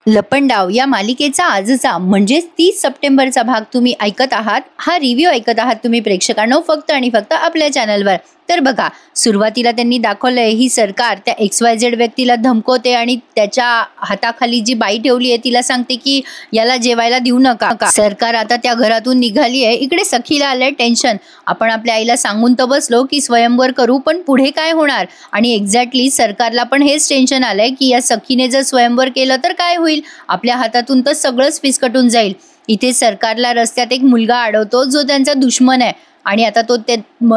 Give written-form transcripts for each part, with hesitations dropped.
लपंडाव या मालिकेचा आजचा म्हणजेच 30 सप्टेंबरचा भाग तुम्ही ऐकत आहात। हा रिव्ह्यू ऐकत आहात तुम्ही प्रेक्षकांनो फक्त आणि फक्त आपल्या चॅनलवर। तर बघा, सुरुवातीला त्यांनी दाखवलंय ही सरकार त्या XYZ व्यक्तीला धमकवते आणि त्याच्या हाताखाली जी बाई ठेवली आहे तिला सांगते की याला जेवायला देऊ नका। सरकार आता त्या घरातून निघाली आहे। इकडे सखीला आलंय टेन्शन। आपण आपल्या आईला सांगून तर बसलो की स्वयंवर करू, पण पुढे काय होणार? आणि एक्झॅक्टली सरकारला पण हेच टेन्शन आलंय की या सखीने जर स्वयंवर केलं तर काय होईल? आपल्या हातातून तर सगळंच फिसकटून जाईल। इथे सरकारला रस्त्यात एक मुलगा अडवतो जो त्यांचा दुश्मन आहे आणि आता तो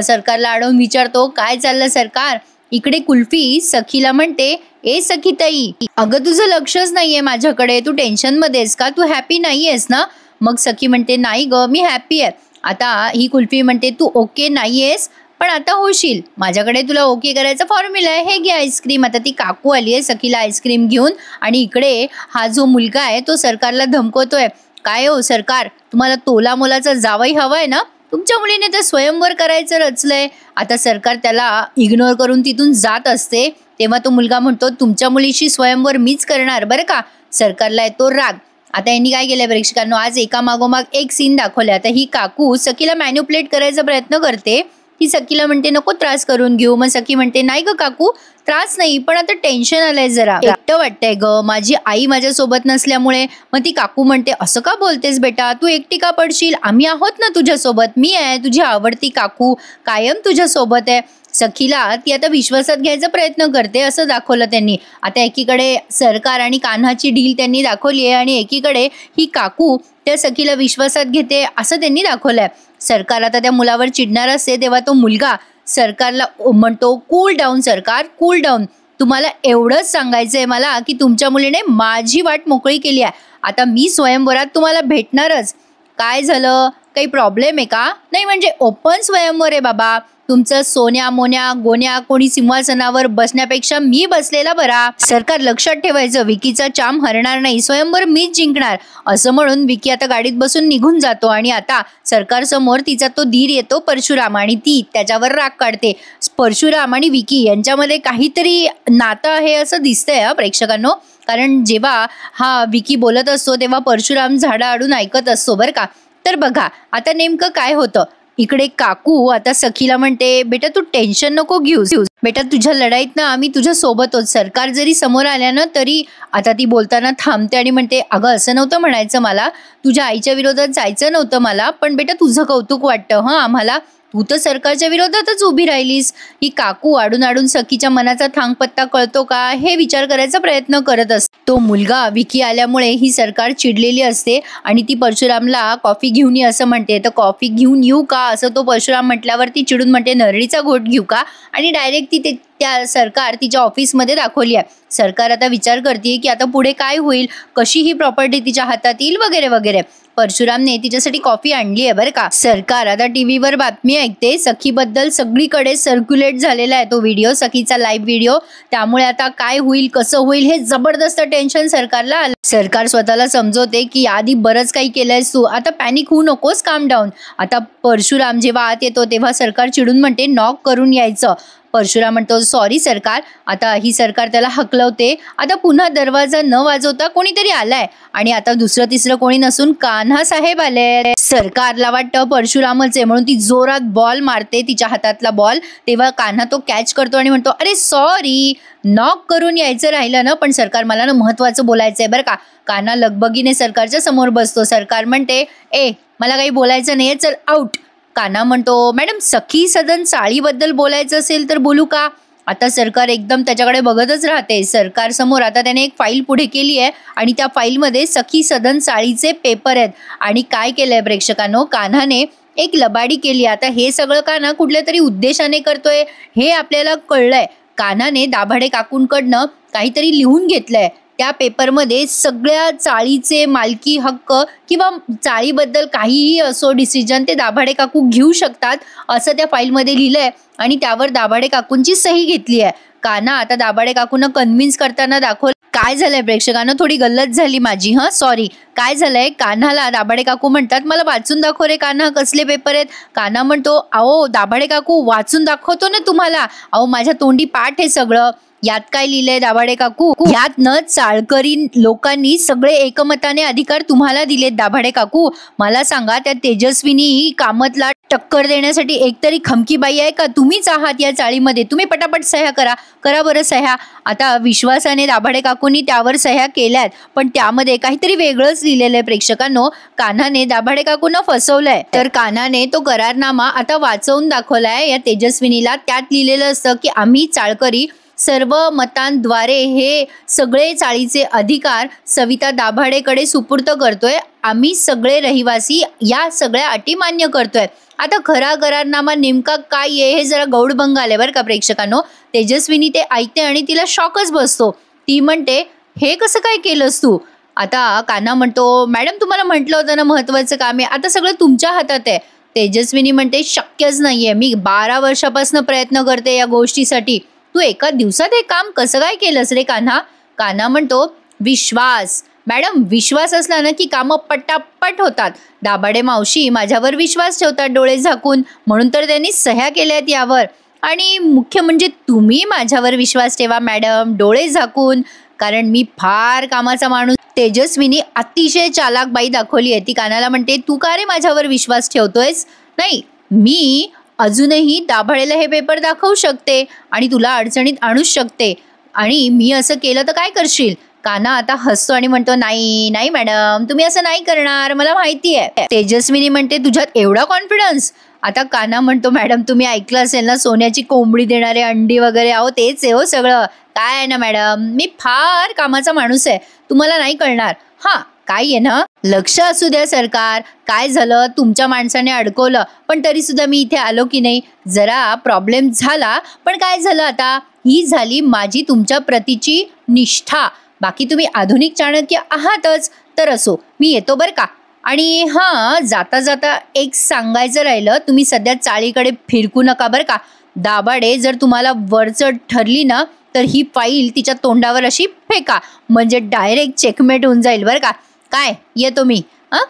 सरकारला अडवून विचारतो, काय चाललं सरकार? इकडे कुल्फी सखीला म्हणते, ए सखीताई, अगं तुझं लक्षच नाहीये माझ्याकडे, तू टेन्शन मध्येस का? तू हॅपी नाहीयेस ना? मग सखी म्हणते, नाही ग, मी हॅपी आहे। आता ही कुल्फी म्हणते, तू ओके नाहीयेस पण आता होशील। माझ्याकडे तुला ओके करायचा फॉर्म्युला आहे, हे घे आईस्क्रीम। आता ती काकू आली आहे सखीला आईस्क्रीम घेऊन आणि इकडे हा जो मुलगा आहे तो सरकारला धमकवतोय, काय हो सरकार, तुम्हाला तोला मोलाचा जावई हवाय ना? तुमच्या मुलीने तर स्वयंवर करायचं रचलंय। आता सरकार त्याला इग्नोर करून तिथून जात असते तेव्हा तो मुलगा म्हणतो, तुमच्या मुलीशी स्वयंवर मीच करणार बरं का। सरकारला येतो राग। आता यांनी काय केलंय प्रेक्षकांनो, आज एका मागोमाग एक सीन दाखवले। आता ही काकू सखीला मॅन्युप्युलेट करायचा प्रयत्न करते। ती सखीला म्हणते, नको त्रास करून घेऊ। मग सखी म्हणते, नाही ग काकू, त्रास नाही, पण आता टेन्शन आलंय, जरा एकटं वाटतंय ग, माझी आई माझ्यासोबत नसल्यामुळे। मग ती काकू म्हणते, असं का बोलतेस बेटा, तू एकटी का पडशील? आम्ही आहोत ना तुझ्यासोबत, मी आहे तुझी आवडती काकू, कायम तुझ्यासोबत आहे। सखीला ती आता विश्वासात घ्यायचा प्रयत्न करते असं दाखवलं त्यांनी। आता एकीकडे सरकार आणि कान्हाची डील त्यांनी दाखवली आहे आणि एकीकडे ही काकू त्या सखीला विश्वासात घेते असं त्यांनी दाखवलंय। सरकार आता त्या मुलावर चिडणार असते तेव्हा तो मुलगा सरकारला म्हणतो, कूल डाऊन सरकार, कूल डाऊन। तुम्हाला एवढंच सांगायचंय मला की तुमच्या मुलीने माझी वाट मोकळी केली आहे। आता मी स्वयंवरात तुम्हाला भेटणारच। काय झालं, काही प्रॉब्लेम आहे का? नाही म्हणजे ओपन स्वयंवर आहे बाबा। तुमचं सोन्या मोन्या गोन्या कोणी सिंहासनावर बसण्यापेक्षा मी बसलेला बरा। सरकार लक्षात ठेवायचं, विकीचा चाम हरणार नाही, स्वयंवर मीच जिंकणार असं म्हणून विकी आता गाडीत बसून निघून जातो आणि आता सरकार समोर तिचा तो धीर येतो परशुराम आणि ती त्याच्यावर राग काढते। परशुराम आणि विकी यांच्यामध्ये काहीतरी नातं आहे असं दिसतंय प्रेक्षकांनो, कारण जेव्हा हा विकी बोलत असतो तेव्हा परशुराम झाडाआडून ऐकत असतो बरं का। तर बघा आता नेमकं काय होतं। इकडे काकू आता सखीला म्हणते, बेटा तू टेन्शन नको घेऊस बेटा, तुझ्या लढाईत ना आम्ही तुझ्या सोबत आहोत। सरकार जरी समोर आल्या ना तरी आता ती बोलताना थांबते आणि म्हणते, अगं असं नव्हतं म्हणायचं मला, तुझ्या आईच्या विरोधात जायचं नव्हतं मला, पण बेटा तुझं कौतुक वाटतं आम्हाला, तू तर सरकारच्या विरोधातच उभी राहिलीस। ही काकू आडून आडून सखीच्या मनाचा थांगपत्ता कळतो का हे विचार करायचा प्रयत्न करत असते। तो मुलगा विकी आल्यामुळे ही सरकार चिडलेली असते आणि ती परशुरामला कॉफी घेऊन ये असं म्हणते। तर कॉफी घेऊन येऊ का असं तो परशुराम म्हटल्यावर ती चिडून म्हणते, नरळीचा घोट घेऊ का? आणि डायरेक्ट ती त्या सरकार तिच्या ऑफिसमध्ये दाखवली आहे। सरकार आता विचार करते की आता पुढे काय होईल, कशी ही प्रॉपर्टी तिच्या हातात येईल वगैरे वगैरे। परशुरामने तिच्यासाठी कॉफी आणली आहे बरं का। सरकार आता टीव्हीवर बातमी ऐकते, सखीबद्दल सगळीकडे सर्क्युलेट झालेला आहे तो व्हिडिओ, सखीचा लाईव्ह व्हिडिओ। त्यामुळे आता काय होईल कसं होईल हे जबरदस्त टेन्शन सरकारला आलं। सरकार स्वतःला समजवते की आधी बरंच काही केलंयस तू, आता पॅनिक होऊ नकोस, काम डाऊन। आता परशुराम जेव्हा आत येतो तेव्हा सरकार चिडून म्हणते, नॉक करून यायचं। परशुराम म्हणतो, सॉरी सरकार। आता ही सरकार त्याला हकलवते। आता पुन्हा दरवाजा न वाजवता कोणीतरी आलाय आणि आता दुसरं तिसरं कोणी नसून कान्हा साहेब आले। सरकारला वाटतं परशुरामच आहे म्हणून ती जोरात बॉल मारते, तिच्या हातातला बॉल। तेव्हा कान्हा तो कॅच करतो आणि म्हणतो, अरे सॉरी, नॉक करून यायचं राहिलं ना, पण सरकार मला ना महत्वाचं बोलायचंय बरं का। कान्हा लगबगीने सरकारच्या समोर बसतो। सरकार म्हणते, ए मला काही बोलायचं नाहीये, चल आउट। कान्हा म्हणतो, मॅडम सखी सदन चाळीबद्दल बोलायचं असेल तर बोलू का? आता सरकार एकदम त्याच्याकडे बघतच राहते। सरकार समोर आता त्याने एक फाईल पुढे केली आहे आणि त्या फाईलमध्ये सखी सदन चाळीचे पेपर आहेत। आणि काय केलंय प्रेक्षकांनो, कान्हाने एक लबाडी केली। आता हे सगळं कान्हा कुठल्या तरी उद्देशाने करतोय हे आपल्याला कळलंय। कान्हाने दाभाडे काकूंकडनं काहीतरी लिहून घेतलंय। त्या पेपरमध्ये सगळ्या चाळीचे मालकी हक्क किंवा चाळीबद्दल काहीही असो डिसिजन ते दाभाडे काकू घेऊ शकतात असं त्या फाईलमध्ये लिहिलंय आणि त्यावर दाभाडे काकूंची सही घेतली आहे। कान्हा आता दाभाडे काकूंना कन्व्हिन्स करताना दाखवलं। काय झालंय प्रेक्षकांना, थोडी गल्लत झाली माझी, सॉरी। काय झालंय, कान्हाला दाभाडे काकू म्हणतात, मला वाचून दाखव रे कान्हा, कसले पेपर आहेत? कान्हा म्हणतो, अहो दाभाडे काकू वाचून दाखवतो ना तुम्हाला, अहो माझ्या तोंडी पाठ आहे सगळं। यात काय लिहिलंय दाभाडे काकू? यात न चाळकरी लोकांनी सगळे एकमताने अधिकार तुम्हाला दिलेत दाभाडे काकू. मला सांगा, त्या तेजस्विनी कामतला टक्कर देण्यासाठी एकतरी खमकी बाई आहे का? तुम्हीच आहात या चाळीमध्ये. तुम्ही पटापट सह्या करा बरं सह्या. आता विश्वासाने दाभाडे काकूंनी त्यावर सह्या केल्यात, पण त्यामध्ये काहीतरी वेगळंच लिहिलेलं आहे प्रेक्षकांनो. कान्हाने दाभाडे काकूंना फसवलंय. तर कान्हाने तो करारनामा आता वाचवून दाखवलाय या तेजस्विनीला. त्यात लिहिलेलं असतं की आम्ही चाळकरी सर्व मतांद्वारे हे सगळे चाळीचे अधिकार सविता दाभाडेकडे सुपूर्द करतोय. आम्ही सगळे रहिवासी या सगळ्या अटी मान्य करतोय. आता खरा करारनामा नेमका काय आहे हे जरा गौडबंग आले बरं का प्रेक्षकांनो. तेजस्विनी ते ऐकते आणि तिला शॉकच बसतो. ती म्हणते, हे कसं काय केलंस तू? आता कान्हा म्हणतो, मॅडम तुम्हाला म्हटलं होतं ना महत्वाचं काम आहे, आता सगळं तुमच्या हातात आहे. तेजस्विनी म्हणते, शक्यच नाहीये. मी 12 वर्षापासून प्रयत्न करते या गोष्टीसाठी. तू एका दिवसात हे काम कसं काय केलंस रे कान्हा? कान्हा म्हणतो, विश्वास. मॅडम विश्वास असला ना की कामं पटापट होतात. दाभाडे मावशी माझ्यावर विश्वास ठेवतात डोळे झाकून, म्हणून तर त्यांनी सह्या केल्यात यावर. आणि मुख्य म्हणजे तुम्ही माझ्यावर विश्वास ठेवा मॅडम, डोळे झाकून, कारण मी फार कामाचा माणूस. तेजस्विनी अतिशय चालाक बाई दाखवली आहे. ती कान्हाला म्हणते, तू का रे माझ्यावर विश्वास ठेवतोयस? नाही, मी अजूनही दाभाडेला हे पेपर दाखवू शकते आणि तुला अडचणीत आणूच शकते. आणि मी असं केलं तर काय करशील? कान्हा आता हसतो आणि म्हणतो, नाही नाही मॅडम, तुम्ही असं नाही करणार, मला माहिती आहे. तेजस्विनी म्हणते, तुझ्यात एवढा कॉन्फिडन्स? आता कान्हा म्हणतो, मॅडम तुम्ही ऐकलं असेल ना, सोन्याची कोंबडी देणारे अंडी वगैरे, अहो तेच आहे हो सगळं. काय आहे ना मॅडम, मी फार कामाचा माणूस आहे, तुम्हाला नाही कळणार. हा काय आहे ना, लक्ष असू द्या सरकार. काय झालं, तुमच्या माणसाने अडकवलं, पण तरी सुद्धा मी इथे आलो की नाही. जरा प्रॉब्लेम झाला, पण काय झालं आता, ही झाली माझी तुमच्या प्रतीची निष्ठा. बाकी तुम्ही आधुनिक चाणक्य आहातच, तर असो, मी येतो बरं का. आणि हां, जाता जाता एक सांगायचं राहिलं, तुम्ही सध्या चाळीकडे फिरकू नका बरं का. दाभाडे जर तुम्हाला वरचढ ठरली ना, तर ही फाईल तिच्या तोंडावर अशी फेका, म्हणजे डायरेक्ट चेकमेट होऊन जाईल बरं का. काय, येतो मी,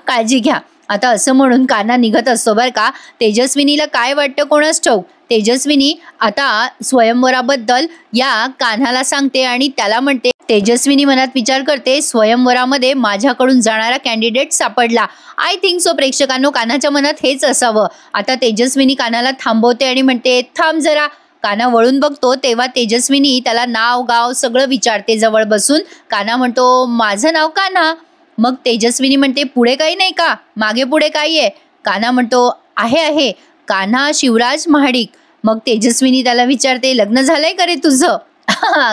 काळजी घ्या. आता असं म्हणून कान्हा निघत असतो बरं का. तेजस्विनीला काय वाटतं कोणास ठाऊक. तेजस्विनी आता स्वयंवराबद्दल या कान्हाला सांगते आणि त्याला म्हणते, तेजस्विनी मनात विचार करते, स्वयंवरामध्ये माझ्याकडून जाणारा कॅन्डिडेट सापडला. आय थिंक सो प्रेक्षकांनो, कान्हाच्या मनात हेच असावं. आता तेजस्विनी कान्हाला थांबवते आणि म्हणते, थांब जरा. कान्हा वळून बघतो तेव्हा तेजस्विनी त्याला नाव गाव सगळं विचारते जवळ बसून. कान्हा म्हणतो, माझं नाव कान्हा. मग तेजस्विनी म्हणते, पुढे काही नाही का? मागे पुढे काही आहे? कान्हा म्हणतो, आहे, कान्हा शिवराज महाडिक. मग तेजस्विनी त्याला विचारते, लग्न झालंय का रे तुझं?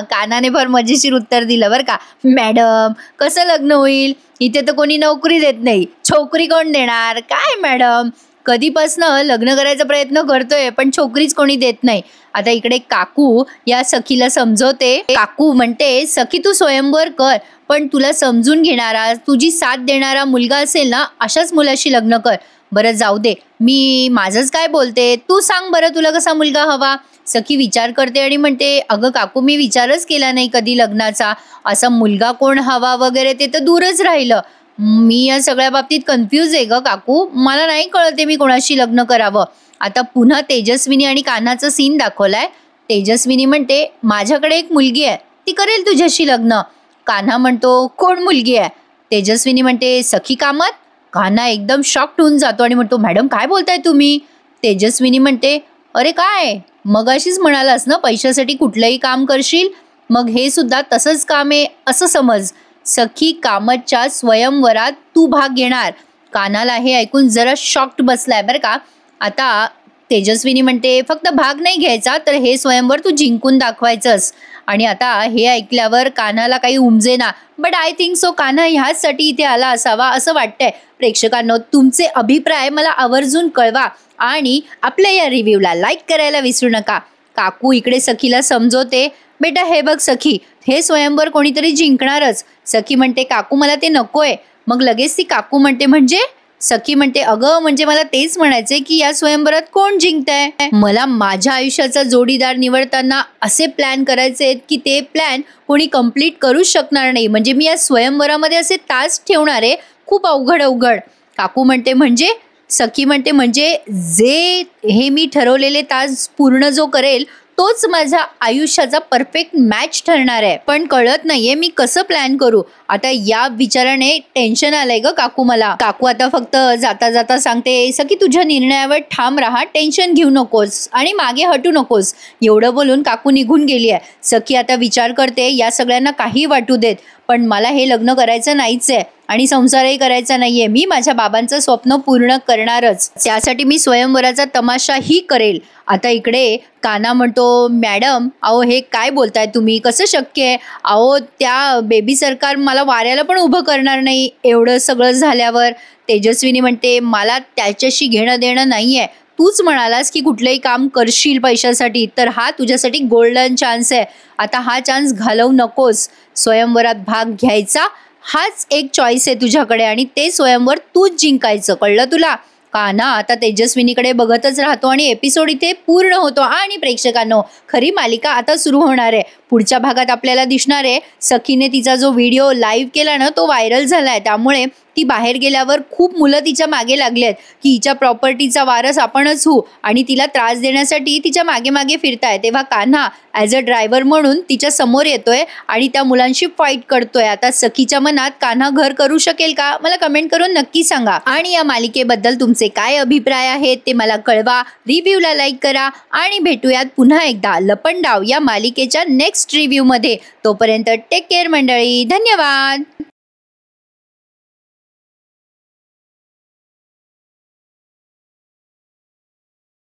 कान्हाने फार मजेशीर उत्तर दिलं बरं का. मॅडम कसं लग्न होईल, इथे तर कोणी नोकरी देत नाही, छोकरी कोण देणार? काय मॅडम, कधीपासनं लग्न करायचा प्रयत्न करतोय, पण छोकरीच कोणी देत नाही. आता इकडे काकू या सखीला समजवते. काकू म्हणते, सखी तू स्वयंवर कर, पण तुला समजून घेणारा, तुझी साथ देणारा मुलगा असेल ना, अशाच मुलाशी लग्न कर. बरं जाऊ दे, मी माझंच काय बोलते, तू सांग बरं तुला कसा मुलगा हवा. सखी विचार करते आणि म्हणते, अगं काकू मी विचारच केला नाही कधी लग्नाचा, असा मुलगा कोण हवा वगैरे ते तर दूरच राहिलं. मी या सगळ्या बाबतीत कन्फ्यूज आहे ग काकू, मला नाही कळते मी कोणाशी लग्न करावं. आता पुन्हा तेजस्विनी आणि कान्हाचं सीन दाखवलाय. तेजस्विनी म्हणते, माझ्याकडे एक मुलगी आहे, ती करेल तुझ्याशी लग्न. कान्हा म्हणतो, कोण मुलगी आहे? तेजस्विनी म्हणते, सखी कामत. कान्हा एकदम शॉक्ड होऊन जातो आणि म्हणतो, मॅडम काय बोलताय तुम्ही? तेजस्विनी म्हणते, अरे काय, मगाशीच म्हणालास ना पैशासाठी कुठलंही काम करशील, मग हे सुद्धा तसंच काम आहे असं समज. सखी कामतच्या स्वयंवरात तू भाग घेणार. कान्हाला हे ऐकून जरा शॉक्ड बसलाय बरं का. आता तेजस्विनी म्हणते, फक्त भाग नाही घ्यायचा, तर हे स्वयंवर तू जिंकून दाखवायचंस. आणि आता हे ऐकल्यावर कान्हाला काही उमजेना, but I think so Kanha ह्याचसाठी इथे आला असावा असं वाटतंय. प्रेक्षकांनो, तुमचे अभिप्राय मला आवर्जून कळवा आणि आपल्या या रिव्ह्यूला लाईक करायला विसरू नका. काकू इकडे सखीला समजवते, बेटा हे बघ सखी, हे स्वयंवर कोणीतरी जिंकणारच. सखी म्हणते, काकू मला ते नकोय. मग लगेच ती काकू म्हणते, म्हणजे? सखी म्हणते, अगं म्हणजे मला तेच म्हणायचे की या स्वयंवरात कोण जिंकतंय. मला माझ्या आयुष्याचा जोडीदार निवडताना असे प्लॅन करायचे आहेत की ते प्लॅन कोणी कंप्लीट करूच शकणार नाही. म्हणजे मी या स्वयंवरामध्ये असे तास ठेवणार आहे, खूप अवघड. काकू म्हणते, म्हणजे? सखी म्हणते, म्हणजे जे हे मी ठरवलेले तास पूर्ण जो करेल तोच माझ्या आयुष्याचा परफेक्ट मॅच ठरणार आहे. पण कळत नाहीये मी कसं प्लॅन करू. आता या विचाराने टेन्शन आलंय ग काकू मला. काकू आता फक्त जाता जाता सांगते, सखी तुझ्या निर्णयावर ठाम राहा, टेन्शन घेऊ नकोस आणि मागे हटू नकोस. एवढं बोलून काकू निघून गेली आहे. सखी आता विचार करते, या सगळ्यांना काही वाटू देत, पण मला हे लग्न करायचं नाहीच आहे आणि संसारही करायचा नाहीये. मी माझ्या बाबांचं स्वप्न पूर्ण करणारच. त्यासाठी मी स्वयंवराचा तमाशाही करेल. आता इकडे कान्हा म्हणतो, मॅडम अहो हे काय बोलताय तुम्ही, कसं शक्य आहे. अहो त्या बेबी सरकार मला वाऱ्याला पण उभं करणार नाही एवढं सगळं झाल्यावर. तेजस्विनी म्हणते, मला त्याच्याशी घेणं देणं नाहीये. तूच म्हणालास की कुठलंही काम करशील पैशासाठी, तर हा तुझ्यासाठी गोल्डन चान्स आहे. आता हा चान्स घालवू नकोस. स्वयंवरात भाग घ्यायचा हाच एक चॉईस आहे तुझ्याकडे आणि ते स्वयंवर तूच जिंकायचं, कळलं तुला. कान्हा आता तेजस्विनीकडे बघतच राहतो आणि एपिसोड इथे पूर्ण होतो. आणि प्रेक्षकांनो, खरी मालिका आता सुरू होणार आहे. पुढच्या भागात आपल्याला दिसणार आहे, सखीने तिचा जो व्हिडिओ लाईव्ह केला ना तो व्हायरल झालाय. त्यामुळे ती बाहेर गेल्यावर खूप मुलं तिच्या मागे लागली आहेत की हिच्या प्रॉपर्टीचा वारस आपणच होऊ आणि तिला त्रास देण्यासाठी तिच्या मागे मागे फिरताय. तेव्हा कान्हा ॲज अ ड्रायव्हर म्हणून तिच्या समोर येतोय आणि त्या मुलांशी फाईट करतोय. आता सखीच्या मनात कान्हा घर करू शकेल का, मला कमेंट करून नक्की सांगा. आणि या मालिकेबद्दल तुमचे काय अभिप्राय आहेत ते मला कळवा. रिव्ह्यूला लाईक करा आणि भेटूयात पुन्हा एकदा लपंडाव या मालिकेच्या नेक्स्ट रिव्ह्यू मध्ये. तोपर्यंत टेक केअर मंडळी, धन्यवाद.